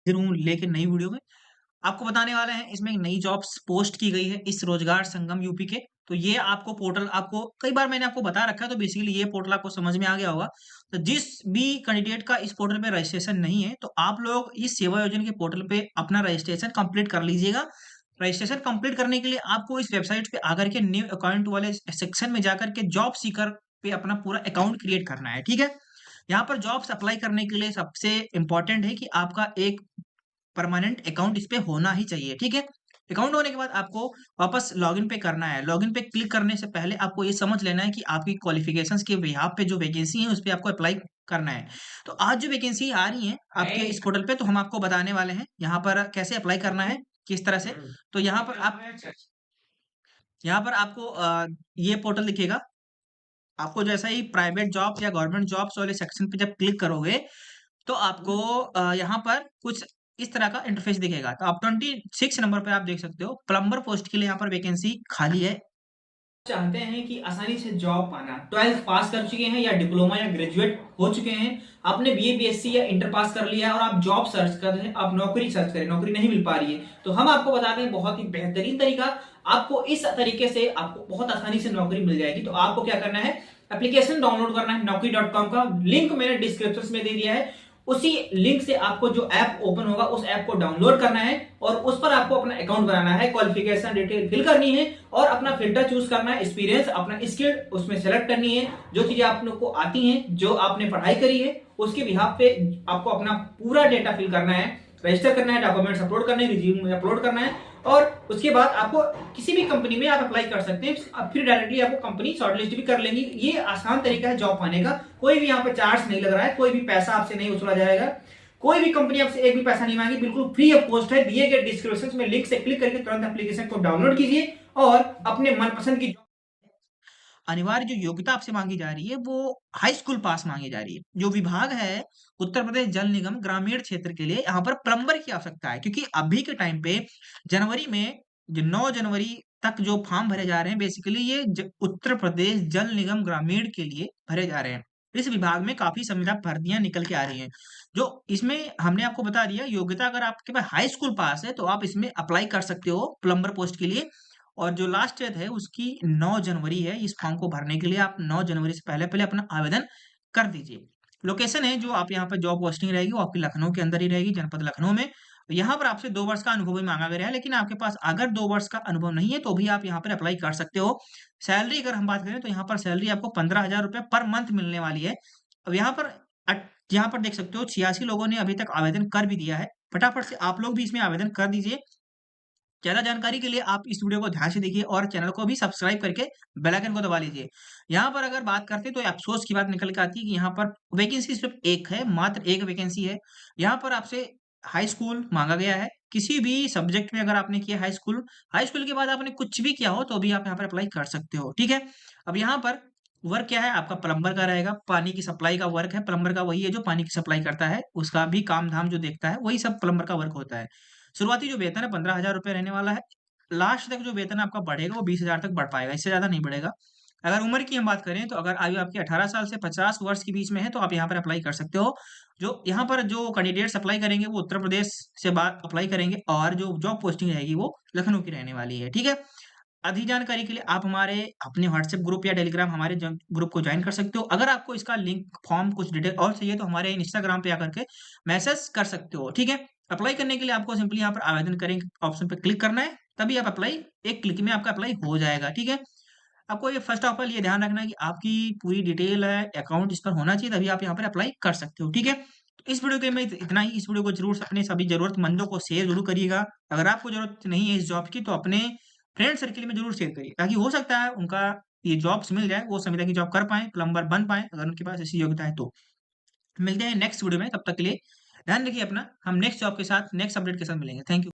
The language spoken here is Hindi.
फिर हूँ लेके नई वीडियो में आपको बताने वाले हैं। इसमें एक नई जॉब्स पोस्ट की गई है इस रोजगार संगम यूपी के। तो ये आपको पोर्टल आपको कई बार मैंने आपको बता रखा है, तो बेसिकली ये पोर्टल आपको समझ में आ गया होगा। तो जिस भी कैंडिडेट का इस पोर्टल पे रजिस्ट्रेशन नहीं है, तो आप लोग इस सेवा योजना के पोर्टल पे अपना रजिस्ट्रेशन कंप्लीट कर लीजिएगा। रजिस्ट्रेशन कंप्लीट करने के लिए आपको इस वेबसाइट पे आकर के न्यू अकाउंट वाले सेक्शन में जाकर के जॉब सीकर पे अपना पूरा अकाउंट क्रिएट करना है, ठीक है। यहाँ पर जॉब्स अप्लाई करने के लिए सबसे इम्पोर्टेंट है कि आपका एक परमानेंट अकाउंट इस पे होना ही चाहिए, ठीक है। अकाउंट होने के बाद आपको वापस लॉगिन पे करना है। लॉगिन पे क्लिक करने से पहले आपको ये समझ लेना है कि आपकी क्वालिफिकेशंस के बिहाफ पे जो वैकेंसी है उस पे आपको अप्लाई करना है। तो आज जो वैकेंसी आ रही है आपके इस पोर्टल पे, तो हम आपको बताने वाले हैं यहाँ पर कैसे अप्लाई करना है, किस तरह से। तो यहाँ पर आपको ये पोर्टल दिखेगा। आपको जैसा ही प्राइवेट जॉब या गवर्नमेंट जॉब्स वाले सेक्शन पे जब क्लिक करोगे, तो आपको यहाँ पर कुछ इस तरह का इंटरफेस दिखेगा। तो आप 26 नंबर पे आप देख सकते हो, प्लम्बर पोस्ट के लिए यहाँ पर वैकेंसी खाली है। चाहते हैं कि आसानी से जॉब पाना, 12th पास कर चुके हैं या डिप्लोमा या ग्रेजुएट हो चुके हैं, आपने बीए बीएससी या इंटर पास कर लिया है और आप जॉब सर्च कर रहे हैं, आप नौकरी सर्च करें, नौकरी नहीं मिल पा रही है, तो हम आपको बताते हैं बहुत ही बेहतरीन तरीका। आपको इस तरीके से आपको बहुत आसानी से नौकरी मिल जाएगी। तो आपको क्या करना है, एप्लीकेशन डाउनलोड करना है। naukri.com का लिंक मैंने डिस्क्रिप्शन में दे दिया है। उसी लिंक से आपको जो ऐप ओपन होगा उस ऐप को डाउनलोड करना है और उस पर आपको अपना अकाउंट बनाना है, क्वालिफिकेशन डिटेल फिल करनी है और अपना फिल्टर चूज करना है, एक्सपीरियंस अपना स्किल उसमें सेलेक्ट करनी है। जो चीजें आप लोग को आती हैं, जो आपने पढ़ाई करी है, उसके बिहाफ पे आपको अपना पूरा डेटा फिल करना है, रजिस्टर करना है, डॉक्यूमेंट्स अपलोड करने, रिज्यूम अपलोड करना है और उसके बाद आपको किसी भी कंपनी में आप अप्लाई कर सकते हैं। अब फिर डायरेक्टली आपको कंपनी शॉर्टलिस्ट भी कर लेंगी। ये आसान तरीका है जॉब पाने का। कोई भी यहाँ पे चार्ज नहीं लग रहा है, कोई भी पैसा आपसे नहीं वसूला जाएगा, कोई भी कंपनी आपसे एक भी पैसा नहीं मांगी, बिल्कुल फ्री ऑफ कॉस्ट है। दिए गए डिस्क्रिप्शन में लिंक से क्लिक करके तुरंत एप्लीकेशन को डाउनलोड कीजिए और अपने मनपसंद की अनिवार्य जो योग्यता आपसे मांगी जा रही है वो हाई स्कूल पास मांगी जा रही है। जो विभाग है उत्तर प्रदेश जल निगम ग्रामीण क्षेत्र के लिए, यहाँ पर प्लम्बर की आवश्यकता है, क्योंकि अभी के टाइम पे जनवरी में जो 9 जनवरी तक जो फॉर्म भरे जा रहे हैं, बेसिकली ये उत्तर प्रदेश जल निगम ग्रामीण के लिए भरे जा रहे हैं। इस विभाग में काफी संविदा भर्तियां निकल के आ रही हैं। जो इसमें हमने आपको बता दिया, योग्यता अगर आपके पास हाई स्कूल पास है तो आप इसमें अप्लाई कर सकते हो प्लम्बर पोस्ट के लिए। और जो लास्ट डेट है उसकी 9 जनवरी है। इस फॉर्म को भरने के लिए आप 9 जनवरी से पहले पहले अपना आवेदन कर दीजिए। लोकेशन है जो आप यहाँ पर जॉब पोस्टिंग रहेगी वो आपकी लखनऊ के अंदर ही रहेगी, जनपद लखनऊ में। यहाँ पर आपसे 2 वर्ष का अनुभव भी मांगा गया है, लेकिन आपके पास अगर 2 वर्ष का अनुभव नहीं है तो भी आप यहाँ पर अप्लाई कर सकते हो। सैलरी अगर हम बात करें तो यहाँ पर सैलरी आपको 15,000 रुपये पर मंथ मिलने वाली है। अब यहाँ पर देख सकते हो 86 लोगों ने अभी तक आवेदन कर भी दिया है। फटाफट से आप लोग भी इसमें आवेदन कर दीजिए। ज़्यादा जानकारी के लिए आप इस वीडियो को ध्यान से देखिए और चैनल को भी सब्सक्राइब करके बेल आइकन को दबा लीजिए। यहाँ पर अगर बात करते हैं तो अफसोस की बात निकल के आती है कि यहाँ पर वैकेंसी सिर्फ एक है, मात्र एक वैकेंसी है। यहाँ पर आपसे हाई स्कूल मांगा गया है। किसी भी सब्जेक्ट में अगर आपने किया हाई स्कूल के बाद आपने कुछ भी किया हो तो भी आप यहाँ पर अप्लाई कर सकते हो, ठीक है। अब यहाँ पर वर्क क्या है आपका, प्लम्बर का रहेगा, पानी की सप्लाई का वर्क है। प्लम्बर का वही है जो पानी की सप्लाई करता है, उसका भी काम धाम जो देखता है वही सब प्लम्बर का वर्क होता है। शुरुआती जो वेतन है 15,000 रुपये रहने वाला है। लास्ट तक जो वेतन आपका बढ़ेगा वो 20,000 तक बढ़ पाएगा, इससे ज्यादा नहीं बढ़ेगा। अगर उम्र की हम बात करें तो अगर आयु आपकी 18 साल से 50 वर्ष के बीच में है तो आप यहाँ पर अप्लाई कर सकते हो। जो यहाँ पर जो कैंडिडेट्स अप्लाई करेंगे वो उत्तर प्रदेश से बात अप्लाई करेंगे और जो जॉब पोस्टिंग रहेगी वो लखनऊ की रहने वाली है, ठीक है। अधिक जानकारी के लिए आप हमारे अपने व्हाट्सएप ग्रुप या टेलीग्राम हमारे ग्रुप को ज्वाइन कर सकते हो। अगर आपको इसका लिंक फॉर्म कुछ डिटेल और चाहिए तो हमारे इंस्टाग्राम पे आकर के मैसेज कर सकते हो, ठीक है। अप्लाई करने के लिए आपको सिंपली यहाँ पर आवेदन करें ऑप्शन पे क्लिक करना है, तभी आप अप्लाई एक क्लिक में आपका अप्लाई हो जाएगा, ठीक है। आपको ये फर्स्ट ऑफ ऑल ये ध्यान रखना है कि आपकी पूरी डिटेल है अकाउंट इस पर होना चाहिए, तभी आप यहाँ पर अप्लाई कर सकते हो, ठीक है। तो इस वीडियो के में इतना ही। इस वीडियो को जरूर अपने सभी जरूरतमंदों को शेयर जरूर करिएगा। अगर आपको जरूरत नहीं है इस जॉब की तो अपने फ्रेंड सर्किल में जरूर शेयर करिए, ताकि हो सकता है उनका ये जॉब्स मिल जाए, वो संविदा की जॉब कर पाए, प्लम्बर बन पाए, अगर उनके पास ऐसी योग्यता है तो। मिलते हैं नेक्स्ट वीडियो में, तब तक के लिए ध्यान रखिए अपना। हम नेक्स्ट जॉब के साथ नेक्स्ट अपडेट के साथ मिलेंगे। Thank you.